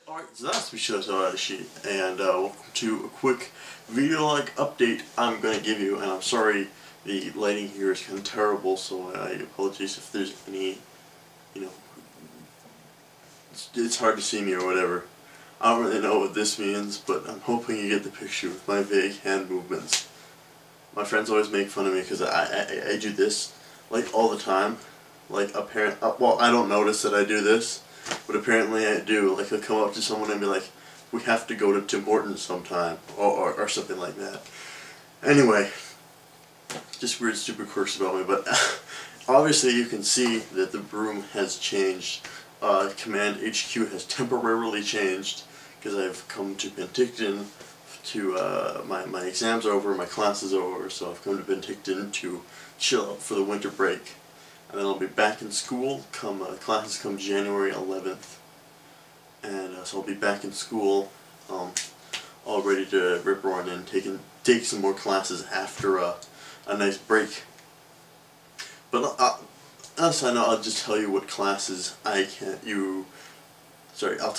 Alright, so that's the show sheet, and welcome to a quick video-like update I'm going to give you, and I'm sorry the lighting here is kind of terrible, so I apologize if there's any, it's hard to see me or whatever. I don't really know what this means, but I'm hoping you get the picture with my vague hand movements. My friends always make fun of me because I do this, like, all the time. Like, well, I don't notice that I do this, but apparently I do. Like, I'll come up to someone and be like, we have to go to Tim Hortons sometime, or something like that. Anyway, just weird stupid quirks about me, but obviously you can see that the broom has changed. Command HQ has temporarily changed, because I've come to Penticton to, my exams are over, my class is over, so I've come to Penticton to chill out for the winter break. And then I'll be back in school classes come January 11th. And so I'll be back in school, all ready to rip roaring and take some more classes after a nice break. But as I know, I'll just tell you what classes I'll tell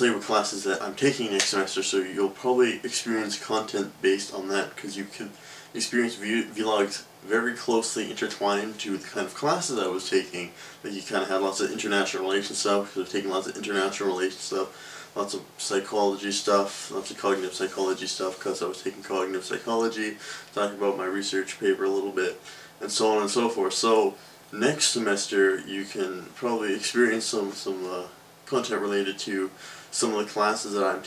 you what classes that I'm taking next semester, so you'll probably experience content based on that, because you can experience vlogs very closely intertwined to the kind of classes I was taking. Like, you kind of had lots of international relations stuff, because I've taken lots of international relations stuff, lots of psychology stuff, lots of cognitive psychology stuff, because I was taking cognitive psychology, talking about my research paper a little bit, and so on and so forth. So next semester you can probably experience some content related to some of the classes that I'm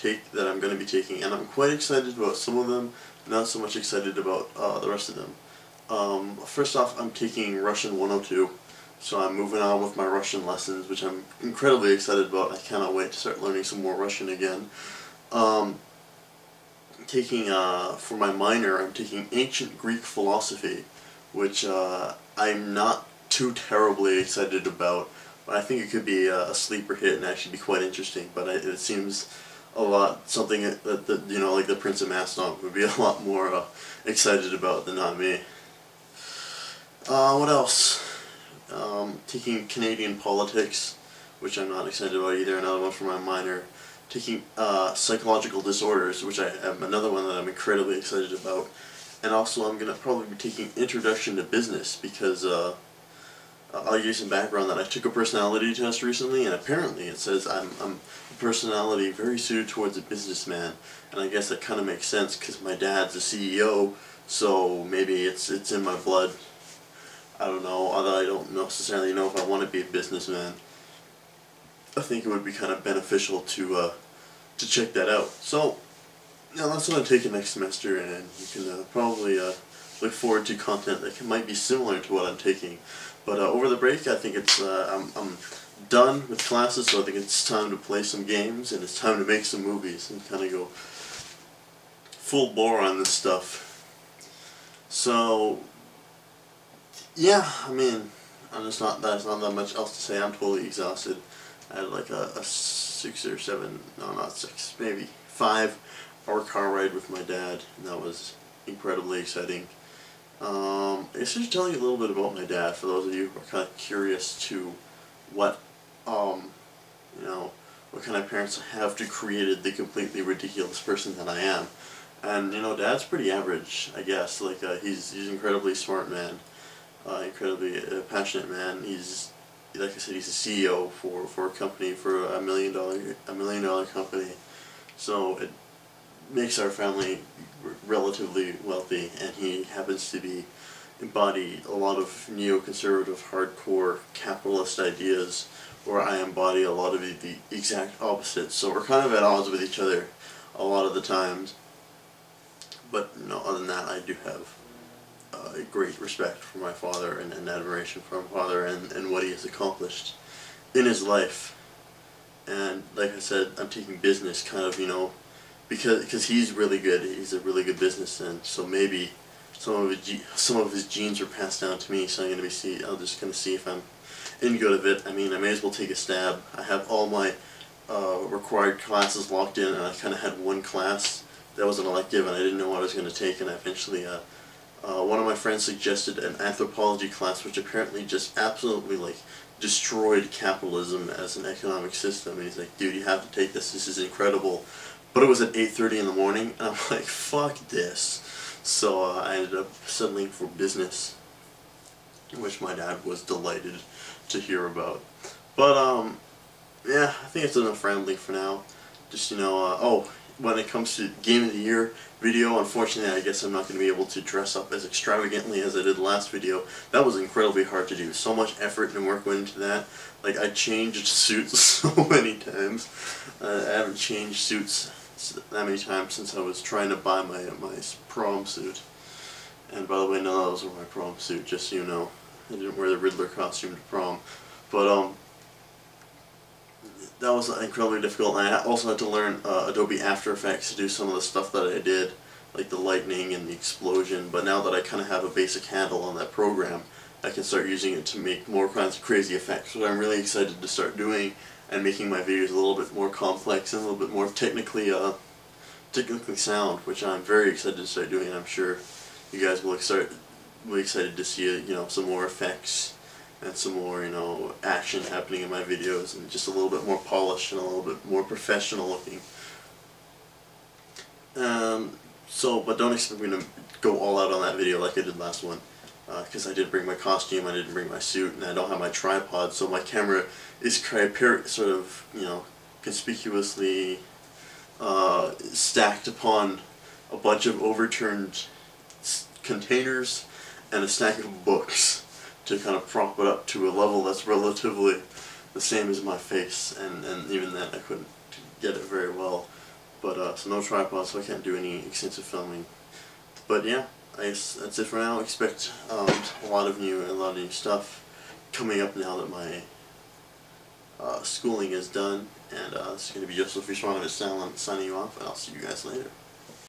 going to be taking, and I'm quite excited about some of them, not so much excited about the rest of them. First off, I'm taking Russian 102, so I'm moving on with my Russian lessons, which I'm incredibly excited about. I cannot wait to start learning some more Russian again. For my minor, I'm taking Ancient Greek Philosophy, which I'm not too terribly excited about, but I think it could be a sleeper hit and actually be quite interesting. But it seems a lot something that like the Prince of Macedon would be a lot more excited about than not me. What else? Taking Canadian politics, which I'm not excited about either. Another one for my minor. Taking psychological disorders, which I am another one that I'm incredibly excited about. And also, I'm gonna probably be taking Introduction to Business, because I'll give you some background that I took a personality test recently, and apparently it says I'm a personality very suited towards a businessman, and I guess that kind of makes sense because my dad's a CEO, so maybe it's in my blood. I don't know, although I don't necessarily know if I want to be a businessman. I think it would be kind of beneficial to check that out. So, that's what I'm taking next semester, and you can probably look forward to content that might be similar to what I'm taking. But over the break, I think it's I'm done with classes, so I think it's time to play some games, and it's time to make some movies and kind of go full bore on this stuff. So, yeah, I mean, there's not that much else to say. I'm totally exhausted. I had like a 6 or 7, no, not 6, maybe 5-hour car ride with my dad, and that was incredibly exciting. I guess I should tell you a little bit about my dad, for those of you who are kind of curious to what kind of parents I have to created the completely ridiculous person that I am. And, Dad's pretty average, I guess. Like, he's an incredibly smart man, incredibly passionate man. He's, like I said, he's a CEO for a company, for a $1 million company. So it makes our family relatively wealthy, and he happens to embody a lot of neoconservative, hardcore capitalist ideas, where I embody a lot of the exact opposite. So we're kind of at odds with each other a lot of the times. But other than that, I do have a great respect for my father and admiration for my father and what he has accomplished in his life. And like I said, I'm taking business kind of, because he's really good. He's a really good businessman. So maybe some of his genes are passed down to me. So I'm just gonna see if I'm any good of it. I mean, I may as well take a stab. I have all my required classes locked in, and I kind of had one class that was an elective, and I didn't know what I was going to take, and I eventually, one of my friends suggested an anthropology class, which apparently just absolutely, like, destroyed capitalism as an economic system, and he's like, dude, you have to take this is incredible. But it was at 8:30 in the morning, and I'm like, fuck this. So I ended up settling for business, which my dad was delighted to hear about. But, yeah, I think it's enough rambling for now. Just, oh, when it comes to Game of the Year video, unfortunately, I guess I'm not going to be able to dress up as extravagantly as I did last video. That was incredibly hard to do. So much effort and work went into that. Like, I changed suits so many times. I haven't changed suits that many times since I was trying to buy my prom suit. And by the way, none of those were my prom suit, just so you know. I didn't wear the Riddler costume to prom. But, that was incredibly difficult, and I also had to learn Adobe After Effects to do some of the stuff that I did, like the lightning and the explosion. But now that I kind of have a basic handle on that program, I can start using it to make more kinds of crazy effects, which I'm really excited to start doing, and making my videos a little bit more complex and a little bit more technically sound, which I'm very excited to start doing, and I'm sure you guys will be excited to see some more effects and some more, action happening in my videos, and just a little bit more polished and a little bit more professional looking. But don't expect me to go all out on that video like I did last one, because I did bring my costume, I didn't bring my suit, and I don't have my tripod, so my camera is sort of, conspicuously stacked upon a bunch of overturned containers and a stack of books to kind of prop it up to a level that's relatively the same as my face, and even then I couldn't get it very well. But, so no tripod, so I can't do any extensive filming. But yeah, I guess that's it for now. Expect a lot of new stuff coming up now that my schooling is done. And this is going to be Joseph Stalin signing you off, and I'll see you guys later.